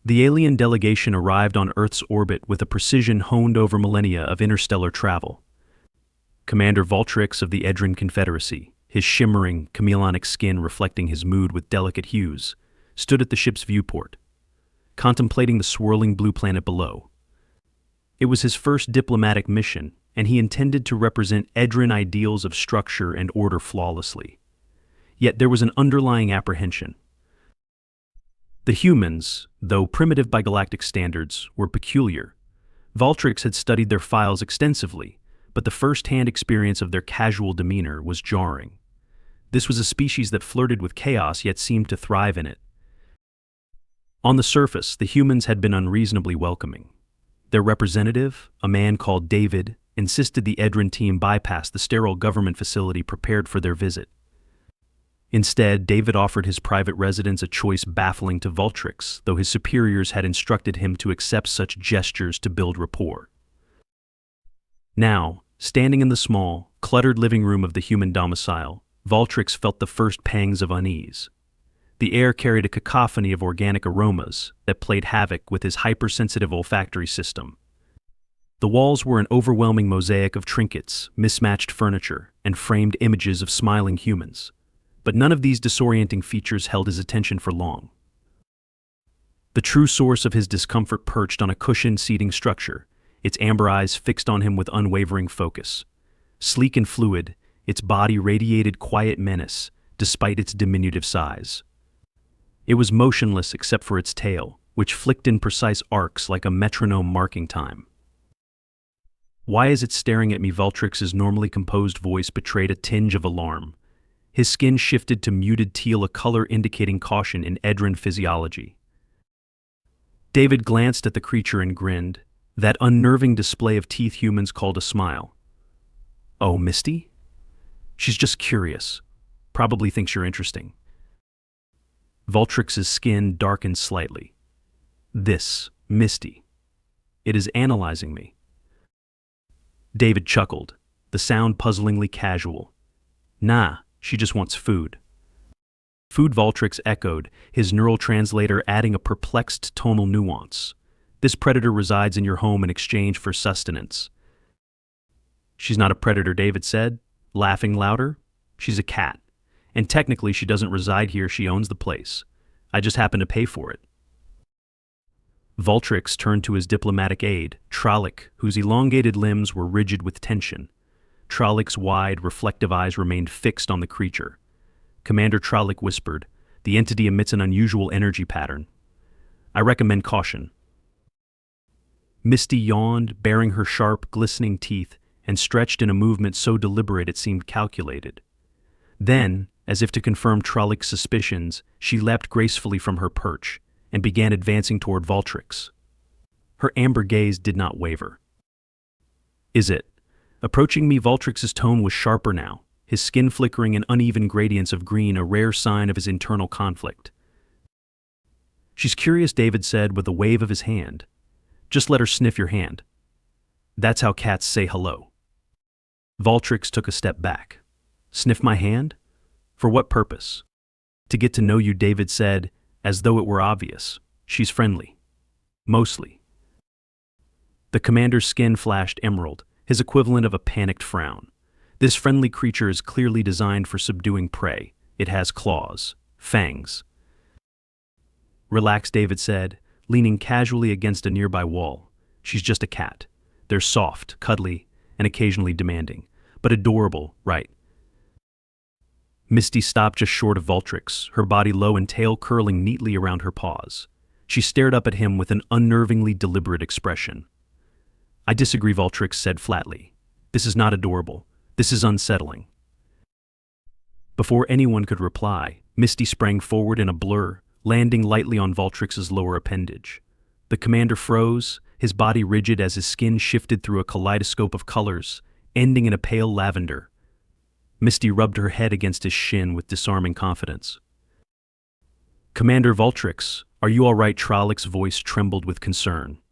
The alien delegation arrived on Earth's orbit with a precision honed over millennia of interstellar travel. Commander Voltrix of the Edrin Confederacy, his shimmering, chameleonic skin reflecting his mood with delicate hues, stood at the ship's viewport, contemplating the swirling blue planet below. It was his first diplomatic mission, and he intended to represent Edrin ideals of structure and order flawlessly. Yet there was an underlying apprehension. The humans, though primitive by galactic standards, were peculiar. Voltrix had studied their files extensively, but the first-hand experience of their casual demeanor was jarring. This was a species that flirted with chaos yet seemed to thrive in it. On the surface, the humans had been unreasonably welcoming. Their representative, a man called David, insisted the Edrin team bypass the sterile government facility prepared for their visit. Instead, David offered his private residence a choice baffling to Voltrix, though his superiors had instructed him to accept such gestures to build rapport. Now, standing in the small, cluttered living room of the human domicile, Voltrix felt the first pangs of unease. The air carried a cacophony of organic aromas that played havoc with his hypersensitive olfactory system. The walls were an overwhelming mosaic of trinkets, mismatched furniture, and framed images of smiling humans. But none of these disorienting features held his attention for long. The true source of his discomfort perched on a cushioned seating structure, its amber eyes fixed on him with unwavering focus. Sleek and fluid, its body radiated quiet menace, despite its diminutive size. It was motionless except for its tail, which flicked in precise arcs like a metronome marking time. "Why is it staring at me?" Voltrix's normally composed voice betrayed a tinge of alarm. His skin shifted to muted teal, a color indicating caution in Edrin physiology. David glanced at the creature and grinned, that unnerving display of teeth humans called a smile. "Oh, Misty? She's just curious. Probably thinks you're interesting." Voltrix's skin darkened slightly. "This, Misty. It is analyzing me." David chuckled, the sound puzzlingly casual. "Nah, she just wants food." Food, Voltrix echoed, his neural translator adding a perplexed tonal nuance. "This predator resides in your home in exchange for sustenance." "She's not a predator," David said, laughing louder. "She's a cat. And technically she doesn't reside here, she owns the place. I just happen to pay for it." Voltrix turned to his diplomatic aide, Trolloc, whose elongated limbs were rigid with tension. Trolloc's wide, reflective eyes remained fixed on the creature. Commander Trolloc whispered, "The entity emits an unusual energy pattern. I recommend caution." Misty yawned, baring her sharp, glistening teeth, and stretched in a movement so deliberate it seemed calculated. Then, as if to confirm Trolloc's suspicions, she leapt gracefully from her perch and began advancing toward Voltrix. Her amber gaze did not waver. "Is it?" Approaching me, Voltrix's tone was sharper now, his skin flickering in uneven gradients of green, a rare sign of his internal conflict. "She's curious," David said with a wave of his hand. "Just let her sniff your hand. That's how cats say hello." Voltrix took a step back. "Sniff my hand? For what purpose?" "To get to know you," David said, as though it were obvious. "She's friendly. Mostly." The commander's skin flashed emerald, his equivalent of a panicked frown. "This friendly creature is clearly designed for subduing prey. It has claws, fangs." "Relax," David said, leaning casually against a nearby wall. "She's just a cat. They're soft, cuddly, and occasionally demanding. But adorable, right?" Misty stopped just short of Voltrix, her body low and tail curling neatly around her paws. She stared up at him with an unnervingly deliberate expression. "I disagree," Voltrix said flatly. "This is not adorable. This is unsettling." Before anyone could reply, Misty sprang forward in a blur, landing lightly on Voltrix's lower appendage. The commander froze, his body rigid as his skin shifted through a kaleidoscope of colors, ending in a pale lavender. Misty rubbed her head against his shin with disarming confidence. "Commander Voltrix, are you all right?" Trolloc's voice trembled with concern.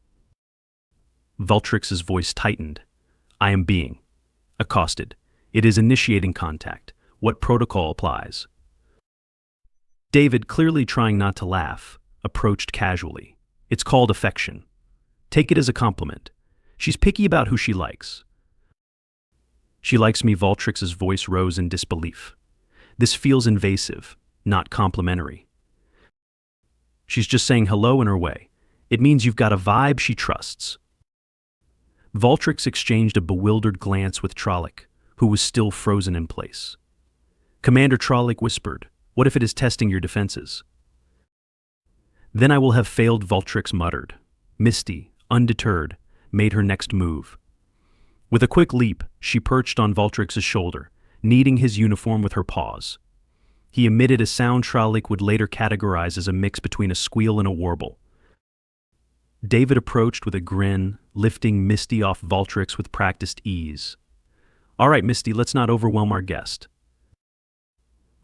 Voltrix's voice tightened. "I am being accosted. It is initiating contact. What protocol applies?" David, clearly trying not to laugh, approached casually. It's called affection. Take it as a compliment. She's picky about who she likes. She likes me, Valtrix's voice rose in disbelief. This feels invasive, not complimentary. She's just saying hello in her way. It means you've got a vibe she trusts. Valtrix exchanged a bewildered glance with Trolloc, who was still frozen in place. Commander Trolloc whispered, "What if it is testing your defenses?" "Then I will have failed," Valtrix muttered. Misty, undeterred, made her next move. With a quick leap, she perched on Valtrix's shoulder, kneading his uniform with her paws. He emitted a sound Trolloc would later categorize as a mix between a squeal and a warble. David approached with a grin, lifting Misty off Valtrix with practiced ease. "All right, Misty, let's not overwhelm our guest."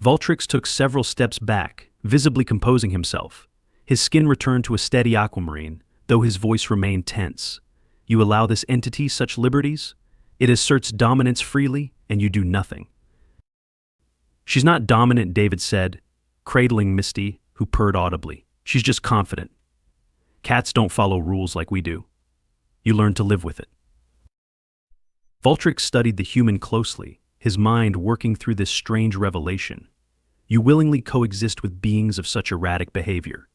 Valtrix took several steps back, visibly composing himself. His skin returned to a steady aquamarine, though his voice remained tense. "You allow this entity such liberties? It asserts dominance freely, and you do nothing." "She's not dominant," David said, cradling Misty, who purred audibly. "She's just confident. Cats don't follow rules like we do. You learn to live with it." Valtrix studied the human closely, his mind working through this strange revelation. You willingly coexist with beings of such erratic behavior.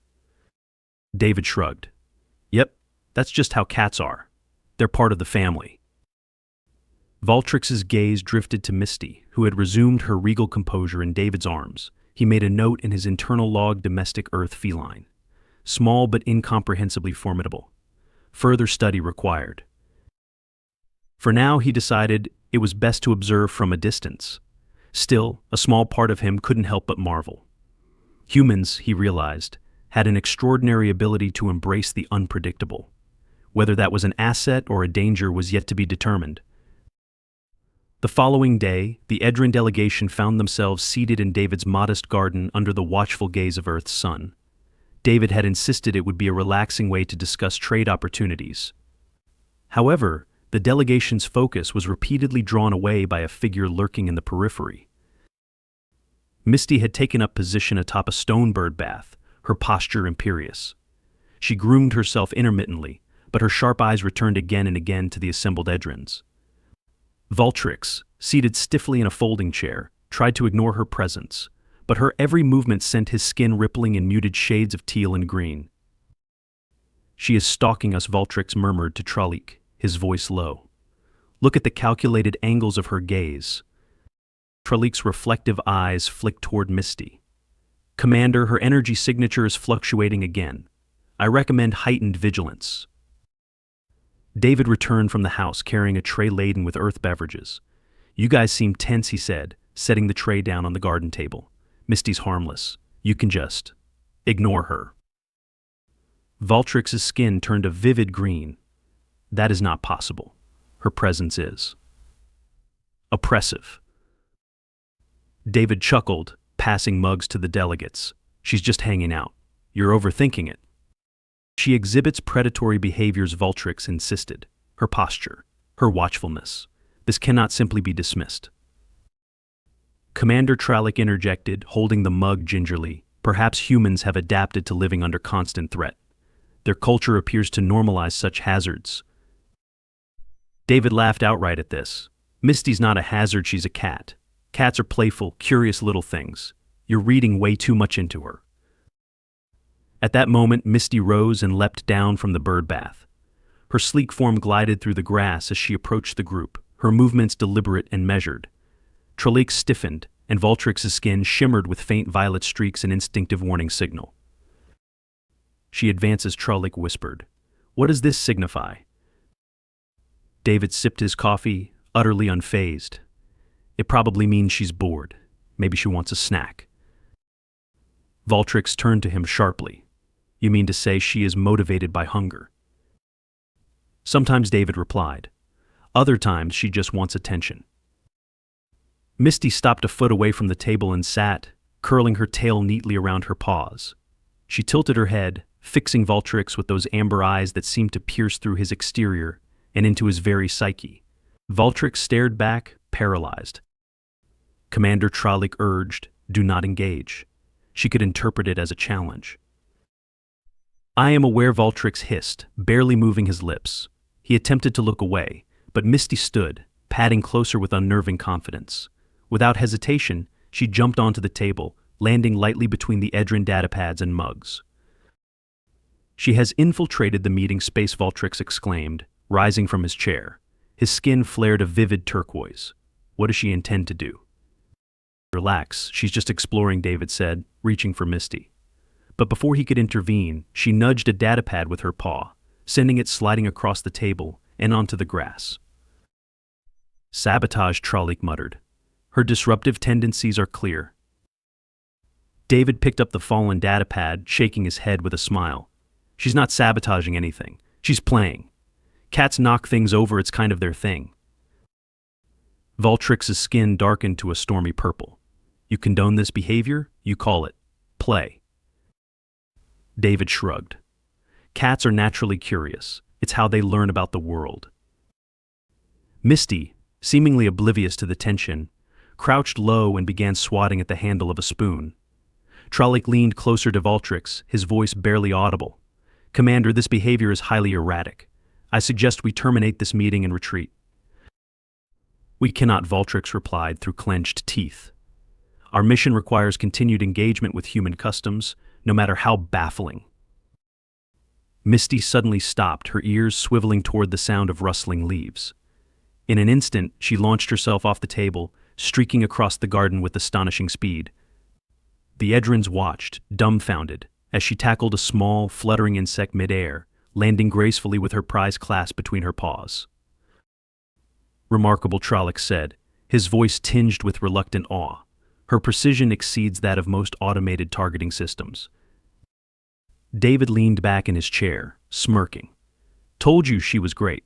David shrugged. "Yep, that's just how cats are. They're part of the family." Valtrix's gaze drifted to Misty, who had resumed her regal composure in David's arms. He made a note in his internal log: domestic earth feline. Small but incomprehensibly formidable. Further study required. For now, he decided it was best to observe from a distance. Still, a small part of him couldn't help but marvel. Humans, he realized, had an extraordinary ability to embrace the unpredictable. Whether that was an asset or a danger was yet to be determined. The following day, the Edrin delegation found themselves seated in David's modest garden under the watchful gaze of Earth's sun. David had insisted it would be a relaxing way to discuss trade opportunities. However, the delegation's focus was repeatedly drawn away by a figure lurking in the periphery. Misty had taken up position atop a stone bird bath, her posture imperious. She groomed herself intermittently, but her sharp eyes returned again and again to the assembled Edrins. Valtrix, seated stiffly in a folding chair, tried to ignore her presence, but her every movement sent his skin rippling in muted shades of teal and green. "She is stalking us," Valtrix murmured to Trolloc, his voice low. "Look at the calculated angles of her gaze." Trolloc's reflective eyes flicked toward Misty. "Commander, her energy signature is fluctuating again. I recommend heightened vigilance." David returned from the house carrying a tray laden with earth beverages. "You guys seem tense," he said, setting the tray down on the garden table. "Misty's harmless. You can just ignore her." Valtrix's skin turned a vivid green. "That is not possible. Her presence is oppressive." David chuckled, passing mugs to the delegates. "She's just hanging out. You're overthinking it." "She exhibits predatory behaviors," Valtrix insisted. "Her posture, her watchfulness. This cannot simply be dismissed." Commander Trolloc interjected, holding the mug gingerly. "Perhaps humans have adapted to living under constant threat. Their culture appears to normalize such hazards." David laughed outright at this. "Misty's not a hazard, she's a cat. Cats are playful, curious little things. You're reading way too much into her." At that moment, Misty rose and leapt down from the bird bath. Her sleek form glided through the grass as she approached the group, her movements deliberate and measured. Trolloc stiffened, and Valtrix's skin shimmered with faint violet streaks, an instinctive warning signal. She advances, Trolloc whispered. "What does this signify?" David sipped his coffee, utterly unfazed. "It probably means she's bored. Maybe she wants a snack." Valtrix turned to him sharply. "You mean to say she is motivated by hunger?" "Sometimes," David replied. "Other times she just wants attention." Misty stopped a foot away from the table and sat, curling her tail neatly around her paws. She tilted her head, fixing Valtrix with those amber eyes that seemed to pierce through his exterior and into his very psyche. Valtrix stared back, paralyzed. Commander Trolloc urged, "Do not engage." She could interpret it as a challenge. I am aware, Valtrix hissed, barely moving his lips. He attempted to look away, but Misty stood, padding closer with unnerving confidence. Without hesitation, she jumped onto the table, landing lightly between the Edrin datapads and mugs. She has infiltrated the meeting space, Valtrix exclaimed, rising from his chair. His skin flared a vivid turquoise. What does she intend to do? Relax, she's just exploring, David said, reaching for Misty. But before he could intervene, she nudged a datapad with her paw, sending it sliding across the table and onto the grass. Sabotage, Tralik muttered. Her disruptive tendencies are clear. David picked up the fallen datapad, shaking his head with a smile. She's not sabotaging anything. She's playing. Cats knock things over, it's kind of their thing. Valtrix's skin darkened to a stormy purple. You condone this behavior, you call it play. David shrugged. Cats are naturally curious. It's how they learn about the world. Misty, seemingly oblivious to the tension, crouched low and began swatting at the handle of a spoon. Tralik leaned closer to Valtrix, his voice barely audible. Commander, this behavior is highly erratic. I suggest we terminate this meeting and retreat. We cannot, Valtrix replied through clenched teeth. Our mission requires continued engagement with human customs, no matter how baffling. Misty suddenly stopped, her ears swiveling toward the sound of rustling leaves. In an instant, she launched herself off the table, streaking across the garden with astonishing speed. The Edrins watched, dumbfounded, as she tackled a small, fluttering insect mid-air, landing gracefully with her prize clasped between her paws. Remarkable, Tralik said, his voice tinged with reluctant awe. Her precision exceeds that of most automated targeting systems. David leaned back in his chair, smirking. Told you she was great.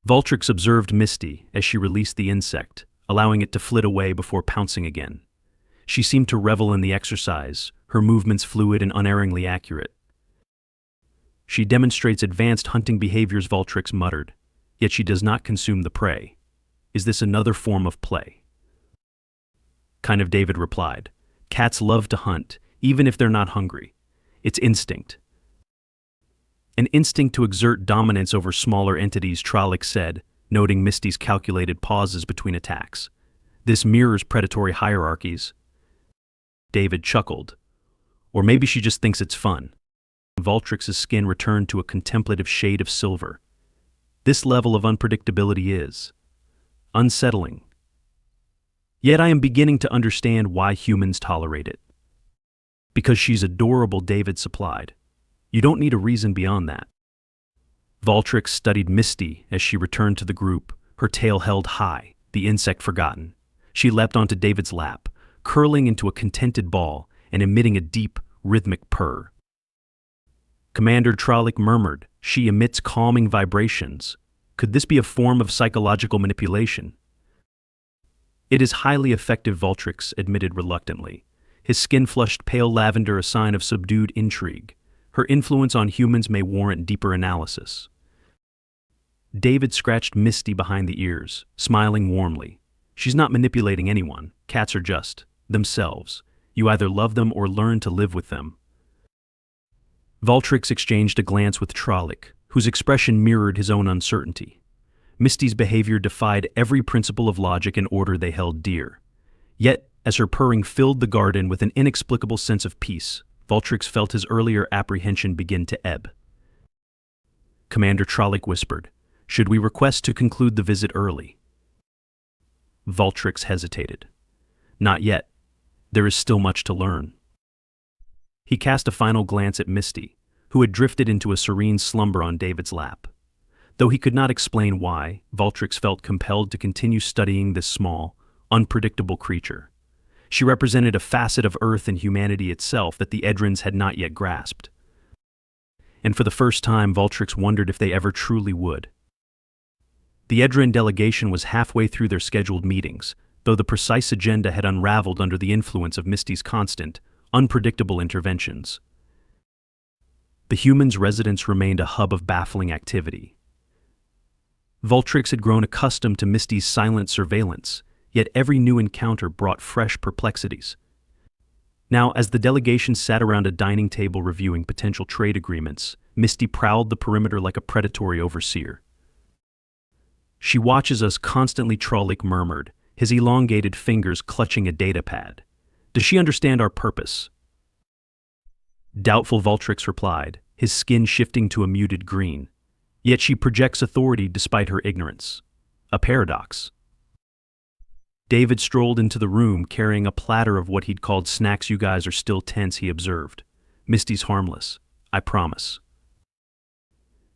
Valtrix observed Misty as she released the insect, allowing it to flit away before pouncing again. She seemed to revel in the exercise, her movements fluid and unerringly accurate. She demonstrates advanced hunting behaviors, Valtrix muttered, yet she does not consume the prey. Is this another form of play? Kind of, David replied. Cats love to hunt, even if they're not hungry. It's instinct. An instinct to exert dominance over smaller entities, Tralik said, noting Misty's calculated pauses between attacks. This mirrors predatory hierarchies. David chuckled. Or maybe she just thinks it's fun. Valtrix's skin returned to a contemplative shade of silver. This level of unpredictability is unsettling. Yet I am beginning to understand why humans tolerate it. Because she's adorable, David supplied. You don't need a reason beyond that. Valtrix studied Misty as she returned to the group, her tail held high, the insect forgotten. She leapt onto David's lap, curling into a contented ball and emitting a deep, rhythmic purr. Commander, Tralik murmured, she emits calming vibrations. Could this be a form of psychological manipulation? It is highly effective, Valtrix admitted reluctantly. His skin flushed pale lavender, a sign of subdued intrigue. Her influence on humans may warrant deeper analysis. David scratched Misty behind the ears, smiling warmly. She's not manipulating anyone. Cats are just themselves. You either love them or learn to live with them. Valtrix exchanged a glance with Tralik, whose expression mirrored his own uncertainty. Misty's behavior defied every principle of logic and order they held dear. Yet, as her purring filled the garden with an inexplicable sense of peace, Valtrix felt his earlier apprehension begin to ebb. Commander, Tralik whispered, should we request to conclude the visit early? Valtrix hesitated. Not yet. There is still much to learn. He cast a final glance at Misty, who had drifted into a serene slumber on David's lap. Though he could not explain why, Valtrix felt compelled to continue studying this small, unpredictable creature. She represented a facet of Earth and humanity itself that the Edrins had not yet grasped. And for the first time, Valtrix wondered if they ever truly would. The Edrin delegation was halfway through their scheduled meetings, though the precise agenda had unraveled under the influence of Misty's constant, unpredictable interventions. The humans' residence remained a hub of baffling activity. Valtrix had grown accustomed to Misty's silent surveillance, yet every new encounter brought fresh perplexities. Now, as the delegation sat around a dining table reviewing potential trade agreements, Misty prowled the perimeter like a predatory overseer. She watches us constantly, Trollic murmured, his elongated fingers clutching a data pad. Does she understand our purpose? Doubtful, Vultrix replied, his skin shifting to a muted green. Yet she projects authority despite her ignorance. A paradox. David strolled into the room carrying a platter of what he'd called snacks. You guys are still tense, he observed. Misty's harmless. I promise.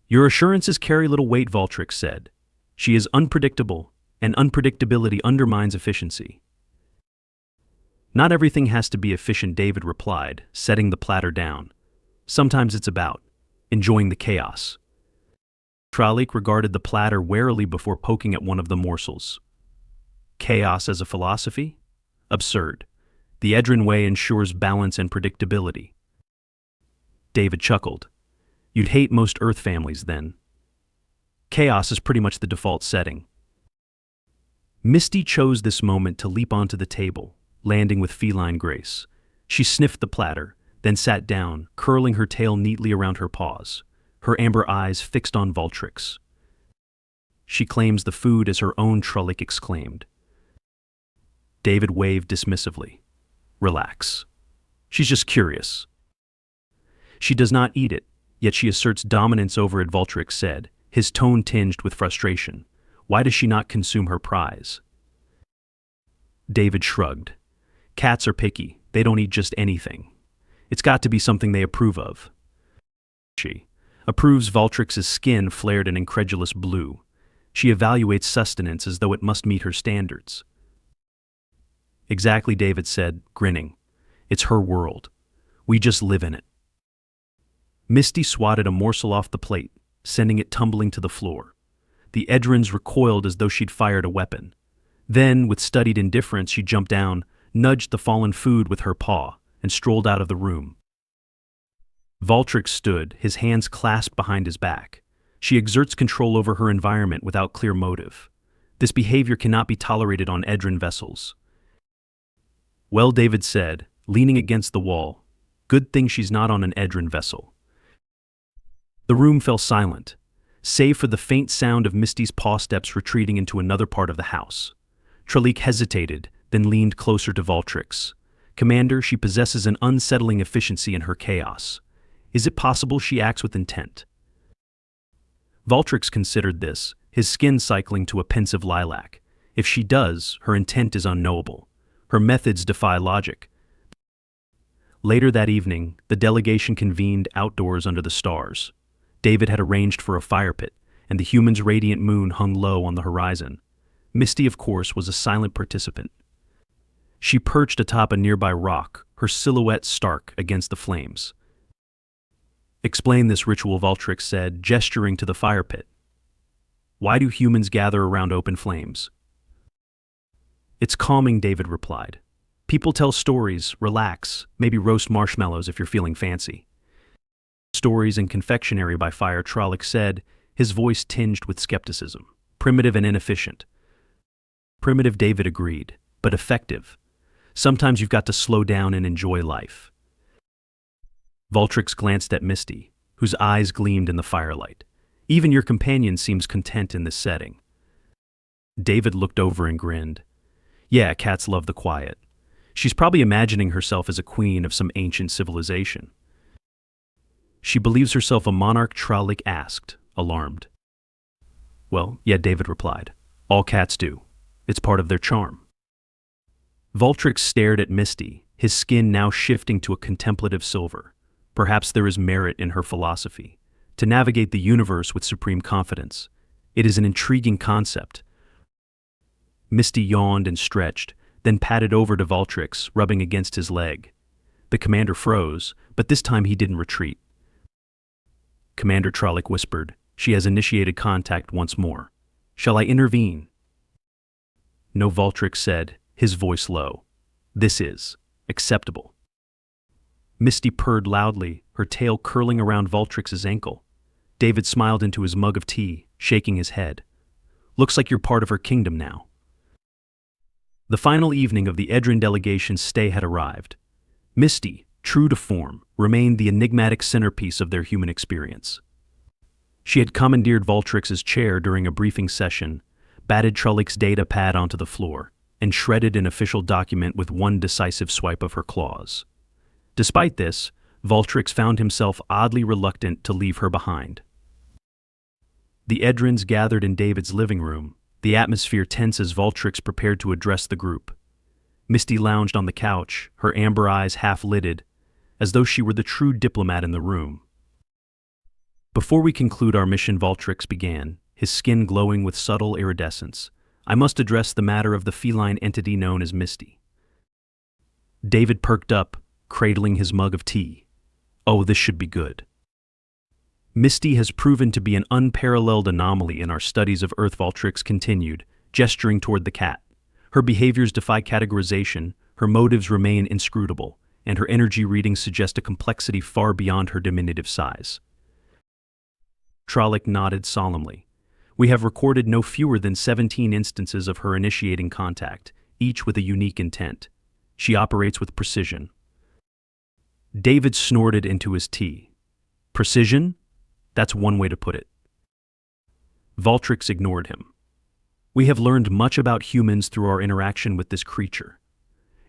Your assurances carry little weight, Vultrix said. She is unpredictable, and unpredictability undermines efficiency. Not everything has to be efficient, David replied, setting the platter down. Sometimes it's about enjoying the chaos. Trollic regarded the platter warily before poking at one of the morsels. Chaos as a philosophy? Absurd. The Edrin way ensures balance and predictability. David chuckled. You'd hate most Earth families then. Chaos is pretty much the default setting. Misty chose this moment to leap onto the table, landing with feline grace. She sniffed the platter, then sat down, curling her tail neatly around her paws, her amber eyes fixed on Vultrix. She claims the food as her own, Trollic exclaimed. David waved dismissively. Relax. She's just curious. She does not eat it, yet she asserts dominance over it, Vultrix said, his tone tinged with frustration. Why does she not consume her prize? David shrugged. Cats are picky. They don't eat just anything. It's got to be something they approve of. She approves. Vultrix's skin flared an incredulous blue. She evaluates sustenance as though it must meet her standards. Exactly, David said, grinning. It's her world. We just live in it. Misty swatted a morsel off the plate, sending it tumbling to the floor. The Edrins recoiled as though she'd fired a weapon. Then, with studied indifference, she jumped down, nudged the fallen food with her paw, and strolled out of the room. Vultrix stood, his hands clasped behind his back. She exerts control over her environment without clear motive. This behavior cannot be tolerated on Edrin vessels. Well, David said, leaning against the wall, good thing she's not on an Edrin vessel. The room fell silent, save for the faint sound of Misty's paw steps retreating into another part of the house. Trollic hesitated, then leaned closer to Vultrix. Commander, she possesses an unsettling efficiency in her chaos. Is it possible she acts with intent? Vultrix considered this, his skin cycling to a pensive lilac. If she does, her intent is unknowable. Her methods defy logic. Later that evening, the delegation convened outdoors under the stars. David had arranged for a fire pit, and the humans' radiant moon hung low on the horizon. Misty, of course, was a silent participant. She perched atop a nearby rock, her silhouette stark against the flames. Explain this ritual, Vultrix said, gesturing to the fire pit. Why do humans gather around open flames? It's calming, David replied. People tell stories, relax, maybe roast marshmallows if you're feeling fancy. Stories and confectionery by fire, Trollic said, his voice tinged with skepticism. Primitive and inefficient. Primitive, David agreed, but effective. Sometimes you've got to slow down and enjoy life. Vultrix glanced at Misty, whose eyes gleamed in the firelight. Even your companion seems content in this setting. David looked over and grinned. Yeah, cats love the quiet. She's probably imagining herself as a queen of some ancient civilization. She believes herself a monarch, Trollic asked, alarmed. Well, yeah, David replied. All cats do. It's part of their charm. Vultrix stared at Misty, his skin now shifting to a contemplative silver. Perhaps there is merit in her philosophy. To navigate the universe with supreme confidence. It is an intriguing concept. Misty yawned and stretched, then padded over to Vultrix, rubbing against his leg. The commander froze, but this time he didn't retreat. Commander, Trollic whispered, she has initiated contact once more. Shall I intervene? No, Vultrix said, his voice low. This is acceptable. Misty purred loudly, her tail curling around Vultrix's ankle. David smiled into his mug of tea, shaking his head. Looks like you're part of her kingdom now. The final evening of the Edrin delegation's stay had arrived. Misty, true to form, remained the enigmatic centerpiece of their human experience. She had commandeered Voltrix's chair during a briefing session, batted Trollick's data pad onto the floor, and shredded an official document with one decisive swipe of her claws. Despite this, Voltrix found himself oddly reluctant to leave her behind. The Edrins gathered in David's living room, the atmosphere tense as Voltrix prepared to address the group. Misty lounged on the couch, her amber eyes half-lidded, as though she were the true diplomat in the room. Before we conclude our mission, Voltrix began, his skin glowing with subtle iridescence, I must address the matter of the feline entity known as Misty. David perked up, cradling his mug of tea. Oh, this should be good. Misty has proven to be an unparalleled anomaly in our studies of Earth. Voltrix continued, gesturing toward the cat. Her behaviors defy categorization, her motives remain inscrutable, and her energy readings suggest a complexity far beyond her diminutive size. Trollick nodded solemnly. We have recorded no fewer than 17 instances of her initiating contact, each with a unique intent. She operates with precision. David snorted into his tea. Precision? That's one way to put it. Voltrix ignored him. We have learned much about humans through our interaction with this creature.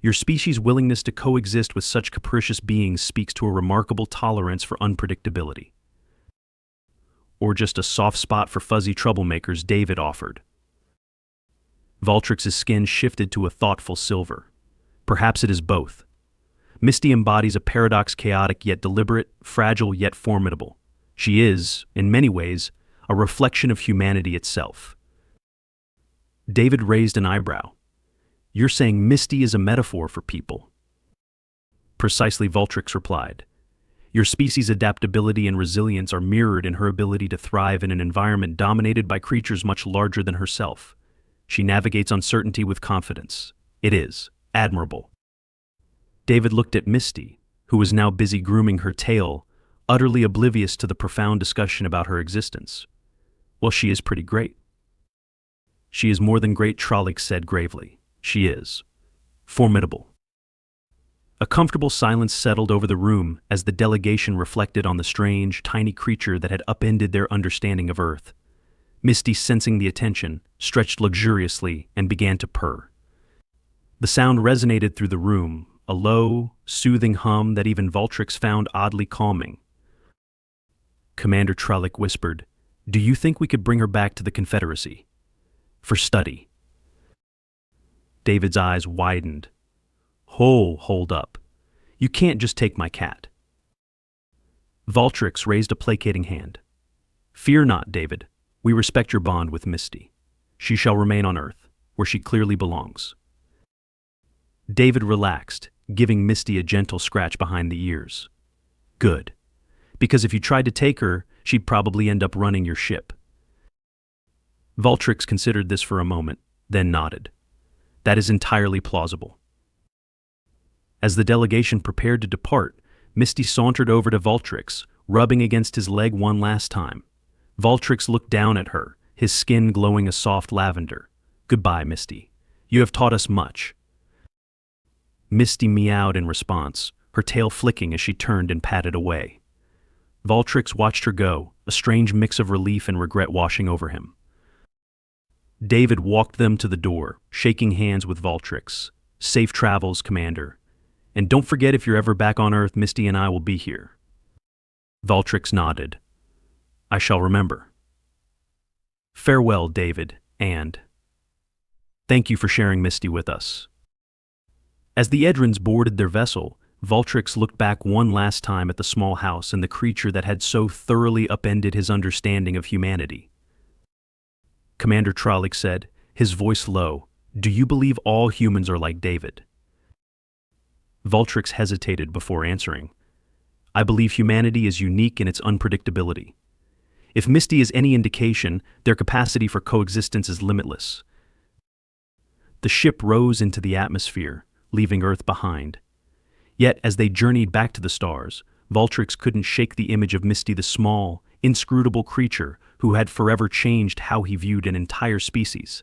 Your species' willingness to coexist with such capricious beings speaks to a remarkable tolerance for unpredictability. Or just a soft spot for fuzzy troublemakers, David offered. Voltrix's skin shifted to a thoughtful silver. Perhaps it is both. Misty embodies a paradox, chaotic yet deliberate, fragile yet formidable. She is, in many ways, a reflection of humanity itself. David raised an eyebrow. You're saying Misty is a metaphor for people? Precisely, Voltrix replied. Your species' adaptability and resilience are mirrored in her ability to thrive in an environment dominated by creatures much larger than herself. She navigates uncertainty with confidence. It is admirable. David looked at Misty, who was now busy grooming her tail, utterly oblivious to the profound discussion about her existence. Well, she is pretty great. She is more than great, Trollick said gravely. She is formidable. A comfortable silence settled over the room as the delegation reflected on the strange, tiny creature that had upended their understanding of Earth. Misty, sensing the attention, stretched luxuriously and began to purr. The sound resonated through the room, a low, soothing hum that even Voltrix found oddly calming. Commander Trollick whispered, Do you think we could bring her back to the Confederacy? For study. David's eyes widened. Hold up. You can't just take my cat. Voltrix raised a placating hand. Fear not, David. We respect your bond with Misty. She shall remain on Earth, where she clearly belongs. David relaxed, giving Misty a gentle scratch behind the ears. Good. Because if you tried to take her, she'd probably end up running your ship. Voltrix considered this for a moment, then nodded. That is entirely plausible. As the delegation prepared to depart, Misty sauntered over to Voltrix, rubbing against his leg one last time. Voltrix looked down at her, his skin glowing a soft lavender. Goodbye, Misty. You have taught us much. Misty meowed in response, her tail flicking as she turned and padded away. Voltrix watched her go, a strange mix of relief and regret washing over him. David walked them to the door, shaking hands with Voltrix. Safe travels, Commander. And don't forget, if you're ever back on Earth, Misty and I will be here. Voltrix nodded. I shall remember. Farewell, David, and thank you for sharing Misty with us. As the Edrins boarded their vessel, Voltrix looked back one last time at the small house and the creature that had so thoroughly upended his understanding of humanity. Commander Trollick said, his voice low, Do you believe all humans are like David? Voltrix hesitated before answering. I believe humanity is unique in its unpredictability. If Misty is any indication, their capacity for coexistence is limitless. The ship rose into the atmosphere, leaving Earth behind. Yet, as they journeyed back to the stars, Voltrix couldn't shake the image of Misty, the small, inscrutable creature who had forever changed how he viewed an entire species.